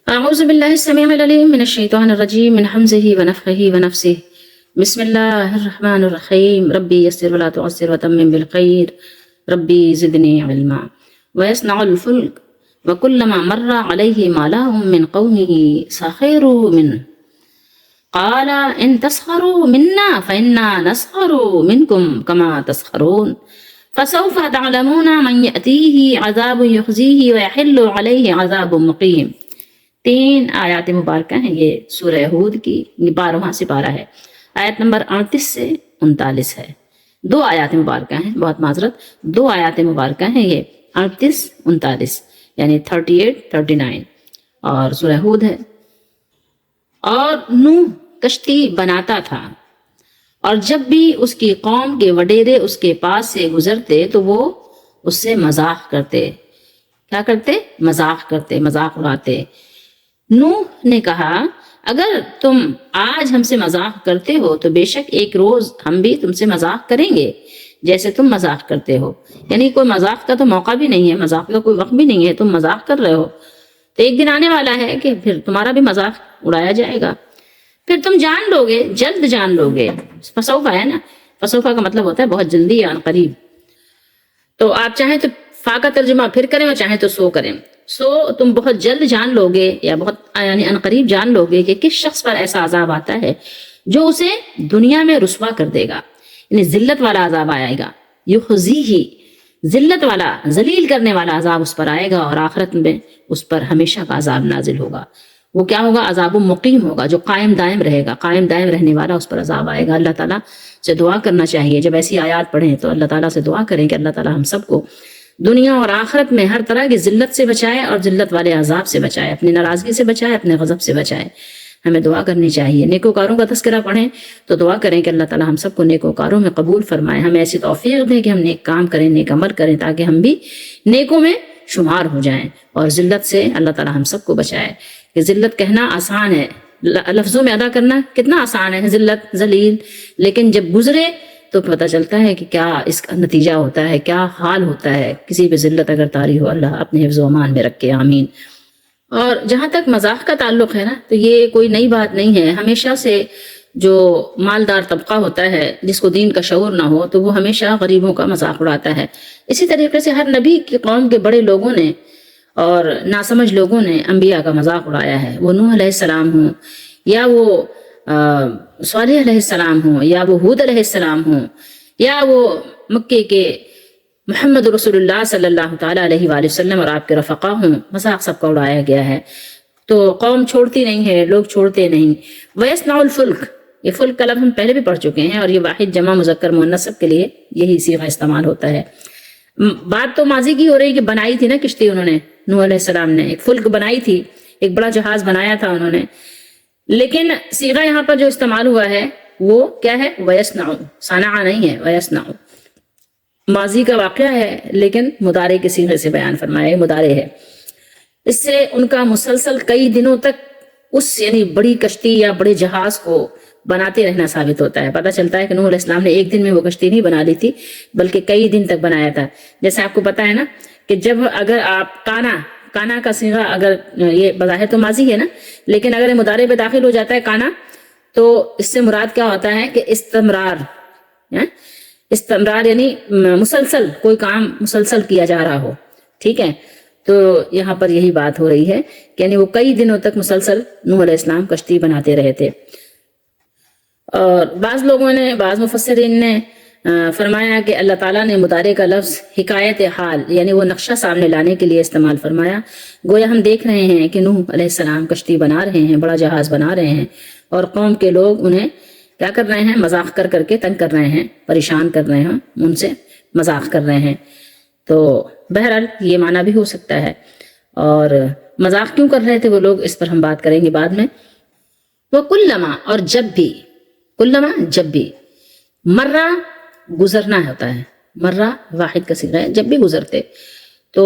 أعوذ بالله السميع العليم من الشيطان الرجيم من همزه ونفخه ونفسه. بسم الله الرحمن الرحيم. ربي يسر ولا تعسر وتمم بالخير. ربي زدني علما. ويصنع الفلك وكلما مر عليه ملأ من قومه سخروا منه قال إن تسخروا منا فإنا نسخر منكم كما تسخرون فسوف تعلمون من يأتيه عذاب يخزيه ويحل عليه عذاب مقيم. 3 آیات مبارکہ ہیں یہ سورہ ہود کی 12واں سپارہ ہے. آیت نمبر 38 سے 39 ہے. 2 آیات مبارکہ ہیں، بہت معذرت، 2 آیات مبارکہ ہیں یہ 38 39 یعنی 38 39 اور سورہ ہود ہے. اور نوح کشتی بناتا تھا اور جب بھی اس کی قوم کے وڈیرے اس کے پاس سے گزرتے تو وہ اس سے مذاق کرتے. کیا کرتے؟ مذاق کرتے، مذاق اڑاتے. نوح نے کہا اگر تم آج ہم سے مذاق کرتے ہو تو بے شک ایک روز ہم بھی تم سے مذاق کریں گے جیسے تم مذاق کرتے ہو. یعنی کوئی مذاق کا تو موقع بھی نہیں ہے، مذاق کا کوئی وقت بھی نہیں ہے، تم مذاق کر رہے ہو تو ایک دن آنے والا ہے کہ پھر تمہارا بھی مذاق اڑایا جائے گا، پھر تم جان لو گے، جلد جان لو گے. فسوفا ہے نا، فسوفا کا مطلب ہوتا ہے بہت جلدی یا قریب. تو آپ چاہیں تو فا کا ترجمہ پھر کریں اور چاہیں تو سو کریں. سو تم بہت جلد جان لو گے یا بہت یعنی عنقریب جان لو گے کہ کس شخص پر ایسا عذاب آتا ہے جو اسے دنیا میں رسوا کر دے گا، یعنی ذلت والا عذاب آئے گا. یخزیہ، ذلت والا، ذلیل کرنے والا عذاب اس پر آئے گا، اور آخرت میں اس پر ہمیشہ کا عذاب نازل ہوگا. وہ کیا ہوگا؟ عذاب مقیم ہوگا، جو قائم دائم رہے گا، قائم دائم رہنے والا اس پر عذاب آئے گا. اللہ تعالیٰ سے دعا کرنا چاہیے جب ایسی آیات پڑھیں تو اللہ تعالیٰ سے دعا کریں کہ اللہ تعالیٰ ہم سب کو دنیا اور آخرت میں ہر طرح کی ذلت سے بچائے اور ذلت والے عذاب سے بچائے، اپنی ناراضگی سے بچائے، اپنے غضب سے بچائے. ہمیں دعا کرنی چاہیے. نیکوکاروں کا تذکرہ پڑھیں تو دعا کریں کہ اللہ تعالیٰ ہم سب کو نیکوکاروں میں قبول فرمائے، ہمیں ایسی توفیق دیں کہ ہم نیک کام کریں، نیک عمل کریں، تاکہ ہم بھی نیکوں میں شمار ہو جائیں. اور ذلت سے اللہ تعالیٰ ہم سب کو بچائے. کہ ذلت کہنا آسان ہے، لفظوں میں ادا کرنا کتنا آسان ہے، ذلت، ذلیل، لیکن جب گزرے تو پتہ چلتا ہے کہ کیا اس کا نتیجہ ہوتا ہے، کیا حال ہوتا ہے. کسی پہ ذلت اگر طاری ہو، اللہ اپنے حفظ و امان میں رکھے، آمین. اور جہاں تک مذاق کا تعلق ہے نا، تو یہ کوئی نئی بات نہیں ہے. ہمیشہ سے جو مالدار طبقہ ہوتا ہے جس کو دین کا شعور نہ ہو تو وہ ہمیشہ غریبوں کا مذاق اڑاتا ہے. اسی طریقے سے ہر نبی کی قوم کے بڑے لوگوں نے اور ناسمجھ لوگوں نے انبیاء کا مذاق اڑایا ہے. وہ نوح علیہ السلام ہوں یا وہ صالح علیہ السلام ہوں یا وہ ہود علیہ السلام ہوں یا وہ مکے کے محمد رسول اللہ صلی اللہ تعالیٰ علیہ وآلہ وسلم اور آپ کے رفقا ہوں، مذاق سب کا اڑایا گیا ہے. تو قوم چھوڑتی نہیں ہے، لوگ چھوڑتے نہیں. وَيَصْنَعُ الْفُلْكَ، یہ فلک کا لفظ ہم پہلے بھی پڑھ چکے ہیں اور یہ واحد جمع مذکر مؤنث سب کے لیے یہی صیغہ استعمال ہوتا ہے. بات تو ماضی کی ہو رہی کہ بنائی تھی نا کشتی انہوں نے، نوح علیہ السلام نے ایک فلک بنائی تھی، ایک بڑا جہاز بنایا تھا انہوں نے. لیکن صیغہ یہاں پر جو استعمال ہوا ہے وہ کیا ہے؟ وَيَصْنَعُ، صنع نہیں ہے، وَيَصْنَعُ ماضی کا واقعہ ہے لیکن مضارع کے صیغے سے بیان فرمایا، مضارع ہے. اس سے ان کا مسلسل کئی دنوں تک اس یعنی بڑی کشتی یا بڑے جہاز کو بناتے رہنا ثابت ہوتا ہے. پتہ چلتا ہے کہ نوح علیہ السلام نے ایک دن میں وہ کشتی نہیں بنا لی تھی بلکہ کئی دن تک بنایا تھا. جیسے آپ کو پتہ ہے نا کہ جب اگر آپ کانا کا صیغہ اگر یہ بظاہر تو ماضی ہے نا، لیکن اگر مضارع پہ داخل ہو جاتا ہے کانا تو اس سے مراد کیا ہوتا ہے کہ استمرار یعنی مسلسل کوئی کام مسلسل کیا جا رہا ہو. ٹھیک ہے، تو یہاں پر یہی بات ہو رہی ہے کہ یعنی وہ کئی دنوں تک مسلسل نوح علیہ السلام کشتی بناتے رہے تھے. اور بعض مفسرین نے فرمایا کہ اللہ تعالیٰ نے مضارع کا لفظ حکایت حال یعنی وہ نقشہ سامنے لانے کے لیے استعمال فرمایا. گویا ہم دیکھ رہے ہیں کہ نوح علیہ السلام کشتی بنا رہے ہیں، بڑا جہاز بنا رہے ہیں اور قوم کے لوگ انہیں کیا کر رہے ہیں؟ مذاق کر کر کے تنگ کر رہے ہیں، پریشان کر رہے ہیں، ان سے مذاق کر رہے ہیں. تو بہرحال یہ معنی بھی ہو سکتا ہے. اور مذاق کیوں کر رہے تھے وہ لوگ، اس پر ہم بات کریں گے بعد میں. وہ کلما، اور جب بھی، کلما جب بھی، مرہ گزرنا ہوتا ہے، مرہ واحد کا صیغہ ہے، جب بھی گزرتے تو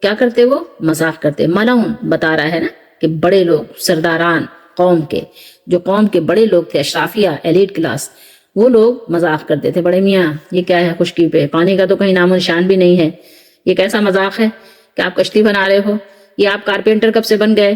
کیا کرتے؟ وہ مذاق کرتے. ملعون بتا رہا ہے نا کہ بڑے لوگ، سرداران قوم کے، جو قوم کے بڑے لوگ تھے، اشرافیہ، ایلیٹ کلاس، وہ لوگ مذاق کرتے تھے. بڑے میاں یہ کیا ہے خشکی پہ، پانی کا تو کہیں نام و نشان بھی نہیں ہے، یہ کیسا مذاق ہے کہ آپ کشتی بنا رہے ہو، یہ آپ کارپینٹر کب سے بن گئے،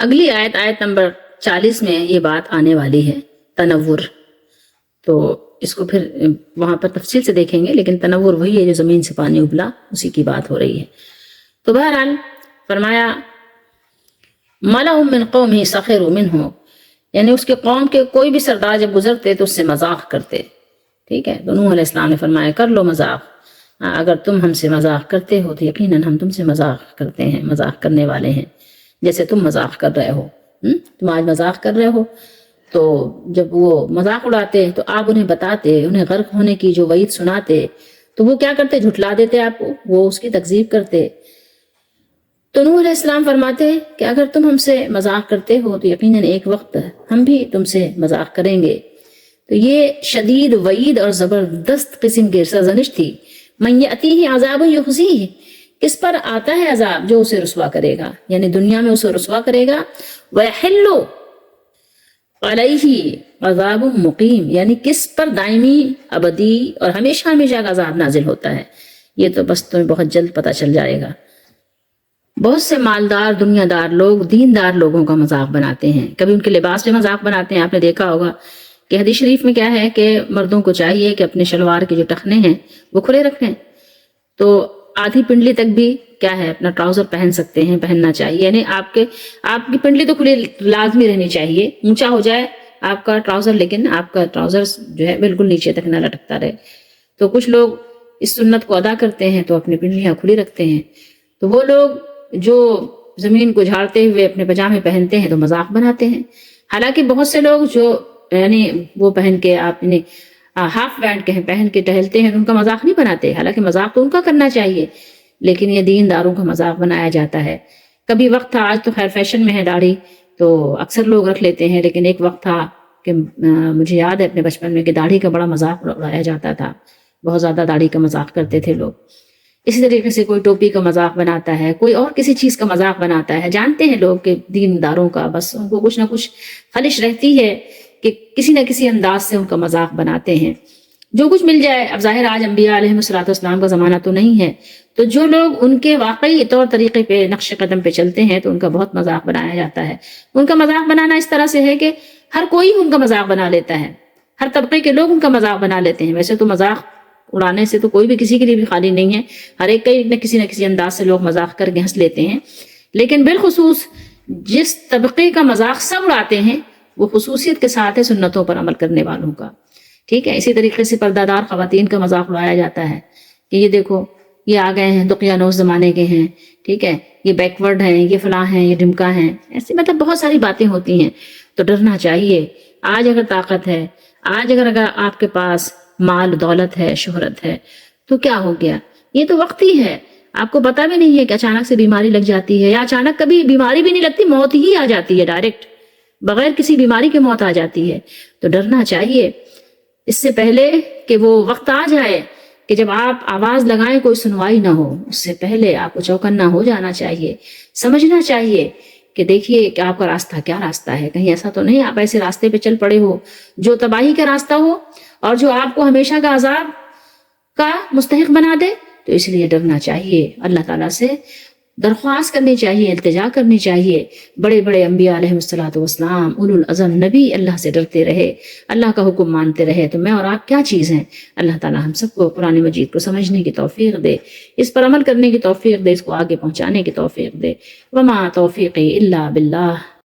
اگلی آیت نمبر 40 میں یہ بات آنے والی ہے، تنور. تو اس کو پھر وہاں پر تفصیل سے دیکھیں گے، لیکن تنور وہی ہے جو زمین سے پانی ابلا، اسی کی بات ہو رہی ہے. تو بہرحال فرمایا مَلَأٌ مِّن قَوْمِهِ سَخِرُوا مِنْهُ، یعنی اس کے قوم کے کوئی بھی سردار جب گزرتے تو اس سے مذاق کرتے. ٹھیک ہے، تو نوح علیہ السلام نے فرمایا کر لو مذاق، اگر تم ہم سے مذاق کرتے ہو تو یقیناً ہم تم سے مذاق کرتے ہیں، مذاق کرنے والے ہیں، جیسے تم مذاق کر رہے ہو. تم آج مذاق کر رہے ہو، تو جب وہ مذاق اڑاتے تو آپ انہیں بتاتے، انہیں غرق ہونے کی جو وعید سناتے، تو وہ کیا کرتے؟ جھٹلا دیتے آپ کو، وہ اس کی تکذیب کرتے. تو نوح علیہ السلام فرماتے کہ اگر تم ہم سے مذاق کرتے ہو تو یقیناً ایک وقت ہم بھی تم سے مذاق کریں گے. تو یہ شدید وعید اور زبردست قسم کی سرزنش تھی. من یأتیہ عذاب یخزیہ، کس پر آتا ہے عذاب جو اسے رسوا کرے گا، یعنی دنیا میں اسے رسوا کرے گا. ویحل علیہ عذاب مقیم، یعنی کس پر دائمی ابدی اور ہمیشہ ہمیشہ کا عذاب نازل ہوتا ہے. یہ تو بس تمہیں بہت جلد پتہ چل جائے گا. بہت سے مالدار دنیا دار لوگ دیندار لوگوں کا مذاق بناتے ہیں، کبھی ان کے لباس پہ مذاق بناتے ہیں. آپ نے دیکھا ہوگا کہ حدیث شریف میں کیا ہے کہ مردوں کو چاہیے کہ اپنے شلوار کے جو ٹخنے ہیں وہ کھلے رکھیں. تو آدھی پنڈلی تک بھی کیا ہے اپنا ٹراؤزر پہن سکتے ہیں، پہننا چاہیے. یعنی آپ کی پنڈلی تو کھلی لازمی رہنی چاہیے، اونچا ہو جائے آپ کا ٹراؤزر لیکن آپ کا ٹراؤزر جو ہے بالکل نیچے تک نہ لٹکتا رہے. تو کچھ لوگ اس سنت کو ادا کرتے ہیں تو اپنی پنڈلیاں کھلی رکھتے ہیں. تو وہ لوگ جو زمین کو جھاڑتے ہوئے اپنے پجامے پہنتے ہیں تو مذاق بناتے ہیں. حالانکہ بہت سے لوگ جو یعنی وہ پہن کے آپ نے ہاف بینڈ کے پہن کے ٹہلتے ہیں، ان کا مذاق نہیں بناتے. حالانکہ مذاق تو ان کا کرنا چاہیے، لیکن یہ دینداروں کا مذاق بنایا جاتا ہے. کبھی وقت تھا، آج تو خیر فیشن میں ہے داڑھی تو اکثر لوگ رکھ لیتے ہیں، لیکن ایک وقت تھا کہ مجھے یاد ہے اپنے بچپن میں کہ داڑھی کا بڑا مذاق اڑایا جاتا تھا، بہت زیادہ داڑھی کا مذاق کرتے تھے لوگ. اسی طریقے سے کوئی ٹوپی کا مذاق بناتا ہے، کوئی اور کسی چیز کا مذاق بناتا ہے. جانتے ہیں لوگ کہ دینداروں کا بس ان کو کچھ نہ کچھ خلش رہتی ہے کہ کسی نہ کسی انداز سے ان کا مذاق بناتے ہیں. جو کچھ مل جائے. اب ظاہر آج انبیاء علیہ السلام کا زمانہ تو نہیں ہے، تو جو لوگ ان کے واقعی طور طریقے پہ نقش قدم پہ چلتے ہیں تو ان کا بہت مذاق بنایا جاتا ہے. ان کا مذاق بنانا اس طرح سے ہے کہ ہر کوئی ان کا مذاق بنا لیتا ہے، ہر طبقے کے لوگ ان کا مذاق بنا لیتے ہیں. ویسے تو مذاق اڑانے سے تو کوئی بھی کسی کے لیے بھی خالی نہیں ہے، ہر ایک کا کسی نہ کسی انداز سے لوگ مذاق کر کے ہنس لیتے ہیں. لیکن بالخصوص جس طبقے کا مذاق سب اڑاتے ہیں وہ خصوصیت کے ساتھ ہے سنتوں پر عمل کرنے والوں کا. ٹھیک ہے. اسی طریقے سے پردہ دار خواتین کا مذاق اڑایا جاتا ہے کہ یہ دیکھو یہ آ گئے ہیں، دقیانوس زمانے کے ہیں، ٹھیک ہے، یہ بیکورڈ ہیں، یہ فلاں ہیں، یہ ڈھمکا ہیں. ایسی مطلب بہت ساری باتیں ہوتی ہیں. تو ڈرنا چاہیے. آج اگر طاقت ہے، آج اگر آپ کے پاس مال دولت ہے، شہرت ہے، تو کیا ہو گیا؟ یہ تو وقت ہی ہے. آپ کو پتہ بھی نہیں ہے کہ اچانک سے بیماری لگ جاتی ہے، یا اچانک کبھی بیماری بھی نہیں لگتی، موت ہی آ جاتی ہے، ڈائریکٹ بغیر کسی بیماری کے موت آ جاتی ہے. تو ڈرنا چاہیے اس سے پہلے کہ وہ وقت آ جائے کہ جب آپ آواز لگائیں کوئی سنوائی نہ ہو. اس سے پہلے آپ کو چوکنا ہو جانا چاہیے، سمجھنا چاہیے کہ دیکھیے کہ آپ کا راستہ کیا راستہ ہے. کہیں ایسا تو نہیں آپ ایسے راستے پہ چل پڑے ہو جو تباہی کا راستہ ہو اور جو آپ کو ہمیشہ کا عذاب کا مستحق بنا دے. تو اس لیے ڈرنا چاہیے، اللہ تعالیٰ سے درخواست کرنی چاہیے، التجا کرنی چاہیے. بڑے بڑے انبیاء علیہ السلام، اولو العزم نبی اللہ سے ڈرتے رہے، اللہ کا حکم مانتے رہے. تو میں اور آپ کیا چیز ہیں؟ اللہ تعالیٰ ہم سب کو قرآن مجید کو سمجھنے کی توفیق دے، اس پر عمل کرنے کی توفیق دے، اس کو آگے پہنچانے کی توفیق دے. وما توفیقی الا باللہ.